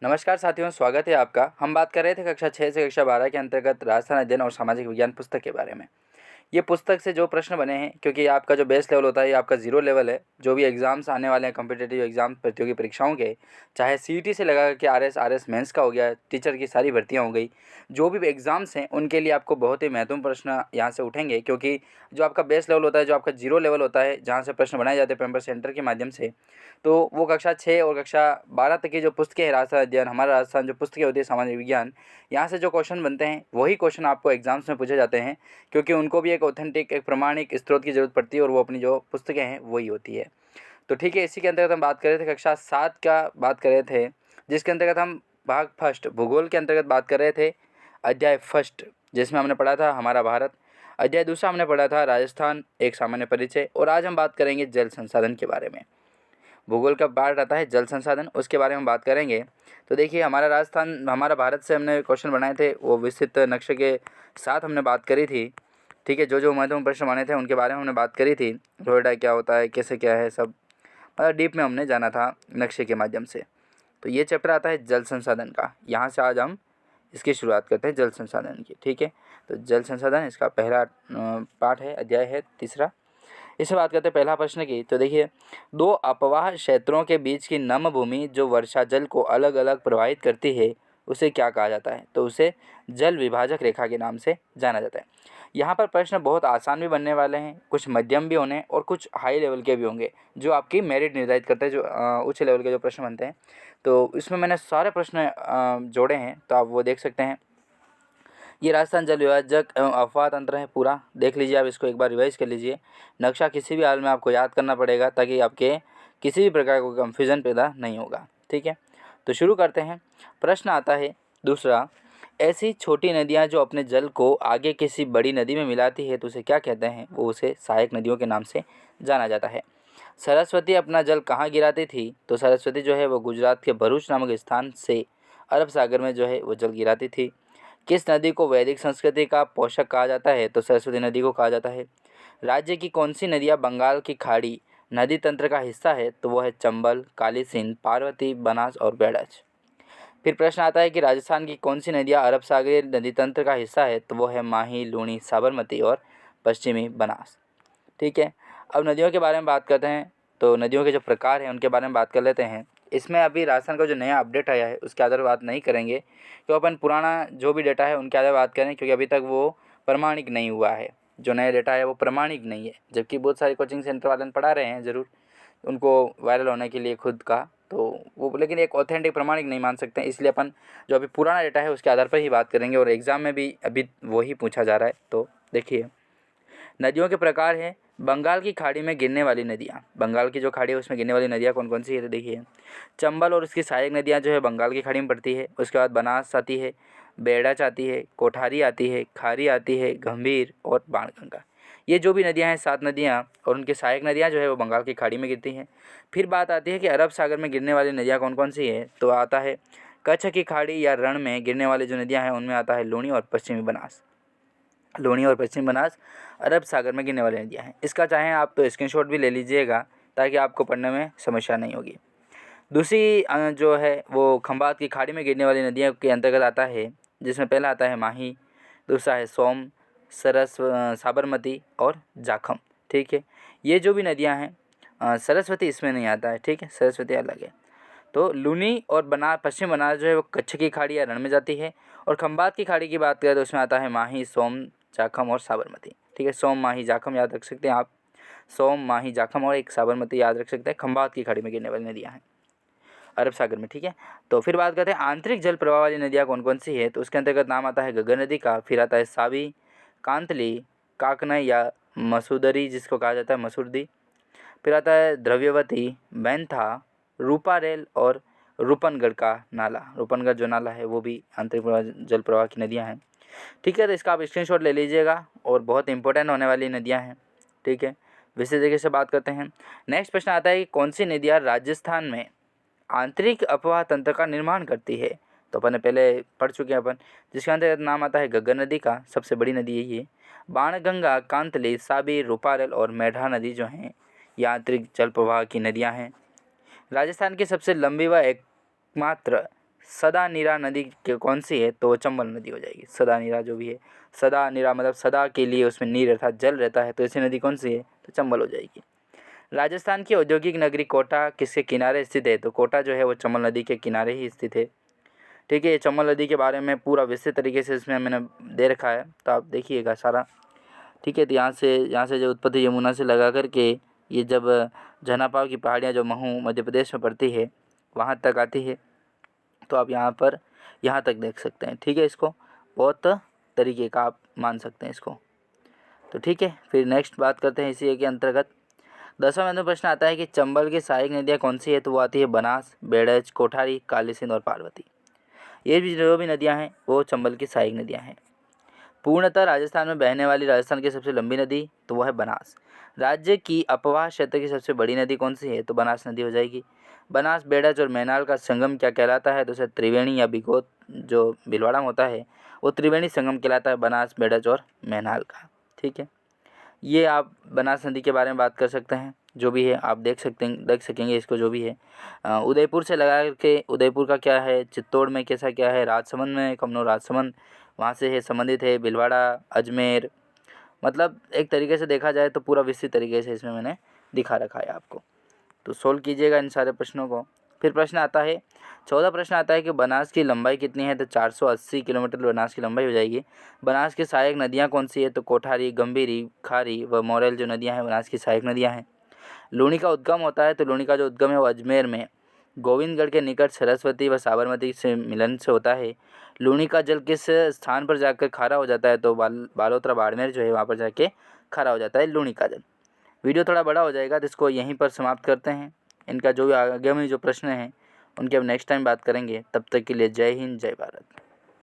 नमस्कार साथियों, स्वागत है आपका। हम बात कर रहे थे कक्षा 6 से कक्षा 12 के अंतर्गत राजस्थान अध्ययन और सामाजिक विज्ञान पुस्तक के बारे में। ये पुस्तक से जो प्रश्न बने हैं, क्योंकि आपका जो बेस लेवल होता है ये आपका ज़ीरो लेवल है। जो भी एग्ज़ाम्स आने वाले हैं कॉम्पिटिटिव एग्ज़ाम प्रतियोगी परीक्षाओं के, चाहे सीईटी से लगा के आरएस मेंस का हो गया, टीचर की सारी भर्तियाँ हो गई, जो भी एग्ज़ाम्स हैं उनके लिए आपको बहुत ही महत्वपूर्ण प्रश्न यहाँ से उठेंगे। क्योंकि जो आपका बेस लेवल होता है, जो आपका ज़ीरो लेवल होता है, जहाँ से प्रश्न बनाए जाते हैं पेपर सेंटर के माध्यम से, तो वो कक्षा 6 और कक्षा 12 तक की जो पुस्तकें हैं राजस्थान अध्ययन, हमारा राजस्थान जो पुस्तकें होती है सामाजिक विज्ञान, यहाँ से जो क्वेश्चन बनते हैं वही क्वेश्चन आपको एग्ज़ाम्स में पूछे जाते हैं। क्योंकि उनको भी एक ऑथेंटिक, एक प्रमाणिक स्रोत की ज़रूरत पड़ती है और वो अपनी जो पुस्तकें हैं वही होती है। तो ठीक है, इसी के अंतर्गत हम बात कर रहे थे कक्षा 7 का बात कर रहे थे, जिसके अंतर्गत हम भाग फर्स्ट भूगोल के अंतर्गत बात कर रहे थे। अध्याय फर्स्ट जिसमें हमने पढ़ा था हमारा भारत, अध्याय दूसरा हमने पढ़ा था राजस्थान एक सामान्य परिचय, और आज हम बात करेंगे जल संसाधन के बारे में। भूगोल का पार्ट आता है जल संसाधन, उसके बारे में बात करेंगे। तो देखिए, हमारा राजस्थान, हमारा भारत से हमने क्वेश्चन बनाए थे, वो विस्तृत नक्शे के साथ हमने बात करी थी। ठीक है, जो महत्वपूर्ण प्रश्न बने थे उनके बारे में हमने बात करी थी। नोएडा क्या होता है, कैसे क्या है, सब मतलब डीप में हमने जाना था नक्शे के माध्यम से। तो ये चैप्टर आता है जल संसाधन का। यहाँ से आज हम इसकी शुरुआत करते हैं जल संसाधन की। ठीक है, तो जल संसाधन इसका पहला पार्ट है, अध्याय है तीसरा। इससे बात करते हैं पहला प्रश्न की। तो देखिए, दो अपवाह क्षेत्रों के बीच की नम भूमि जो वर्षा जल को अलग अलग प्रवाहित करती है उसे क्या कहा जाता है? तो उसे जल विभाजक रेखा के नाम से जाना जाता है। यहाँ पर प्रश्न बहुत आसान भी बनने वाले हैं, कुछ मध्यम भी होने और कुछ हाई लेवल के भी होंगे, जो आपकी मेरिट निर्धारित करते हैं, जो उच्च लेवल के जो प्रश्न बनते हैं। तो इसमें मैंने सारे प्रश्न जोड़े हैं, तो आप वो देख सकते हैं। ये राजस्थान जल विभाजक एवं अफवाह तंत्र है, पूरा देख लीजिए, आप इसको एक बार रिवाइज कर लीजिए। नक्शा किसी भी हाल में आपको याद करना पड़ेगा ताकि आपके किसी भी प्रकार का कन्फ्यूज़न पैदा नहीं होगा। ठीक है, तो शुरू करते हैं। प्रश्न आता है दूसरा, ऐसी छोटी नदियाँ जो अपने जल को आगे किसी बड़ी नदी में मिलाती है तो उसे क्या कहते हैं? वो उसे सहायक नदियों के नाम से जाना जाता है। सरस्वती अपना जल कहाँ गिराती थी? तो सरस्वती जो है वो गुजरात के भरूच नामक स्थान से अरब सागर में जो है वो जल गिराती थी। किस नदी को वैदिक संस्कृति का पोषक कहा जाता है? तो सरस्वती नदी को कहा जाता है। राज्य की कौन सी नदियाँ बंगाल की खाड़ी नदी तंत्र का हिस्सा है? तो वो है चंबल, काली सिंध, पार्वती, बनास और बेड़च। फिर प्रश्न आता है कि राजस्थान की कौन सी नदियाँ अरब सागरीय नदी तंत्र का हिस्सा है? तो वो है माही, लूणी, साबरमती और पश्चिमी बनास। ठीक है, अब नदियों के बारे में बात करते हैं। तो नदियों के जो प्रकार हैं उनके बारे में बात कर लेते हैं। इसमें अभी राजस्थान का जो नया अपडेट आया है उसके आधार पर बात नहीं करेंगे, तो अपन पुराना जो भी डेटा है उनके आधार पर बात करें, क्योंकि अभी तक वो प्रमाणिक नहीं हुआ है। जो नया डेटा है वो प्रमाणिक नहीं है, जबकि बहुत सारे कोचिंग सेंटर वाले पढ़ा रहे हैं ज़रूर उनको वायरल होने के लिए खुद का, तो वो लेकिन एक ऑथेंटिक प्रमाणिक नहीं मान सकते हैं। इसलिए अपन जो अभी पुराना डेटा है उसके आधार पर ही बात करेंगे, और एग्ज़ाम में भी अभी वही पूछा जा रहा है। तो देखिए, नदियों के प्रकार हैं। बंगाल की खाड़ी में गिरने वाली नदियाँ, बंगाल की जो खाड़ी है उसमें गिरने वाली नदियाँ कौन कौन सी है? तो देखिए, चंबल और उसकी सहायक नदियाँ जो है बंगाल की खाड़ी में पड़ती है। उसके बाद बनास आती है, बेड़च आती है, कोठारी आती है, खारी आती है, गंभीर और बाणगंगा। ये जो भी नदियाँ हैं 7 नदियाँ, और उनकी सहायक नदियाँ जो है वो बंगाल की खाड़ी में गिरती हैं। फिर बात आती है कि अरब सागर में गिरने वाली नदियाँ कौन कौन सी है? तो आता है कच्छ की खाड़ी या रण में गिरने वाली जो नदियाँ हैं उनमें आता है लूणी और पश्चिमी बनास। लूणी और पश्चिम बनास अरब सागर में गिरने वाली नदियाँ हैं। इसका चाहें आप तो स्क्रीनशॉट भी ले लीजिएगा ताकि आपको पढ़ने में समस्या नहीं होगी। दूसरी जो है वो खंबात की खाड़ी में गिरने वाली नदियों के अंतर्गत आता है, जिसमें पहला आता है माही, दूसरा है सोम, साबरमती और जाखम। ठीक है, ये जो भी नदियाँ हैं, सरस्वती इसमें नहीं आता है। ठीक है, सरस्वती अलग है। तो लूनी और पश्चिम बनास जो है वो कच्छ की खाड़ी या रण में जाती है, और खंबात की खाड़ी की बात करें तो उसमें आता है माही, सोम, जाखम और साबरमती। ठीक है, सोम, माही, जाखम याद रख सकते हैं आप। सोम, माही, जाखम और एक साबरमती याद रख सकते हैं। खंबात की खाड़ी में गिरने वाली नदियाँ हैं अरब सागर में। ठीक है, तो फिर बात करते हैं आंतरिक जल प्रवाह वाली नदियाँ कौन कौन सी है। तो उसके अंतर्गत नाम आता है गगन नदी का, फिर आता है सावी, कांतली, काकनई या मसूदरी जिसको कहा जाता है मसूरदी, फिर आता है द्रव्यवती, बैंथा, रूपारेल और रूपनगढ़ का नाला। रूपनगढ़ जो नाला है वो भी आंतरिक जल प्रवाह की नदियाँ हैं। ठीक है, तो इसका आप स्क्रीनशॉट ले लीजिएगा, और बहुत इंपॉर्टेंट होने वाली नदियाँ हैं। ठीक है, विशेष तरीके से बात करते हैं। नेक्स्ट प्रश्न आता है कि कौन सी नदियाँ राजस्थान में आंतरिक अपवाह तंत्र का निर्माण करती है। तो अपन ने पहले पढ़ चुके हैं अपन, जिसके अंतर्गत नाम आता है गगन नदी का, सबसे बड़ी नदी यही है। बाणगंगा, कांतली, साबी, रूपारेल और मेढा नदी जो हैं ये आंतरिक जल प्रवाह की नदियाँ हैं। राजस्थान की सबसे लंबी व एकमात्र सदा नीरा नदी कौन सी है, तो वो चंबल नदी हो जाएगी। सदा नीरा जो भी है, सदा नीरा मतलब सदा के लिए उसमें नीर अर्थात जल रहता है, तो ऐसी नदी कौन सी है, तो चंबल हो जाएगी। राजस्थान की औद्योगिक नगरी कोटा किसके किनारे स्थित है, तो कोटा जो है वो चंबल नदी के किनारे ही स्थित है। ठीक है, ये चंबल नदी के बारे में पूरा विस्तृत तरीके से इसमें मैंने दे रखा है, तो आप देखिएगा सारा। ठीक है, तो यहाँ से जो उत्पत्ति यमुना से लगा करके ये जब जनापाव की पहाड़ियाँ जो महू मध्य प्रदेश में पड़ती है वहाँ तक आती है, तो आप यहाँ तक देख सकते हैं। ठीक है, इसको बहुत तरीके का आप मान सकते हैं इसको। तो ठीक है, फिर नेक्स्ट बात करते हैं इसी के अंतर्गत 10वां महत्वपूर्ण प्रश्न आता है कि चंबल की सहायक नदियाँ कौन सी है, तो वो आती है बनास, बेड़ज, कोठारी, काली सिंध और पार्वती। ये भी जो भी नदियाँ हैं वो चंबल की सहायक नदियाँ हैं। पूर्णतः राजस्थान में बहने वाली राजस्थान की सबसे लंबी नदी तो वो है बनास। राज्य की अपवाह क्षेत्र की सबसे बड़ी नदी कौन सी है, तो बनास नदी हो जाएगी। बनास, बेड़ज और मैनाल का संगम क्या कहलाता है, तो उसे त्रिवेणी या बिगोत जो भीलवाड़ा में होता है वो त्रिवेणी संगम कहलाता है, बनास, बेड़ज और मैनाल का। ठीक है, ये आप बनास नदी के बारे में बात कर सकते हैं, जो भी है आप देख सकेंगे इसको, जो भी है। उदयपुर से लगा करके उदयपुर का क्या है, चित्तौड़ में कैसा क्या है, राजसमंद में कमनो राजसमंद वहाँ से है संबंधित है, भिलवाड़ा, अजमेर, मतलब एक तरीके से देखा जाए तो पूरा विस्तृत तरीके से इसमें मैंने दिखा रखा है आपको। तो सोल्व कीजिएगा इन सारे प्रश्नों को। फिर प्रश्न आता है 14 प्रश्न आता है कि बनास की लंबाई कितनी है, तो 480 किलोमीटर बनास की लंबाई हो जाएगी। बनास की सहायक नदियाँ कौन सी है, तो कोठारी, गंभीरी, खारी व मोरेल जो नदियाँ हैं बनास की सहायक नदियाँ हैं। लूणी का उद्गम होता है, तो लूणी का जो उद्गम है वो अजमेर में गोविंदगढ़ के निकट सरस्वती व साबरमती से मिलन से होता है। लूणी का जल किस स्थान पर जाकर खारा हो जाता है, तो बालोतरा बाड़मेर जो है वहाँ पर जाके खारा हो जाता है लूणी का जल। वीडियो थोड़ा बड़ा हो जाएगा तो इसको यहीं पर समाप्त करते हैं। इनका जो भी आगे में जो प्रश्न हैं उनके अब नेक्स्ट टाइम बात करेंगे। तब तक के लिए जय हिंद, जय भारत।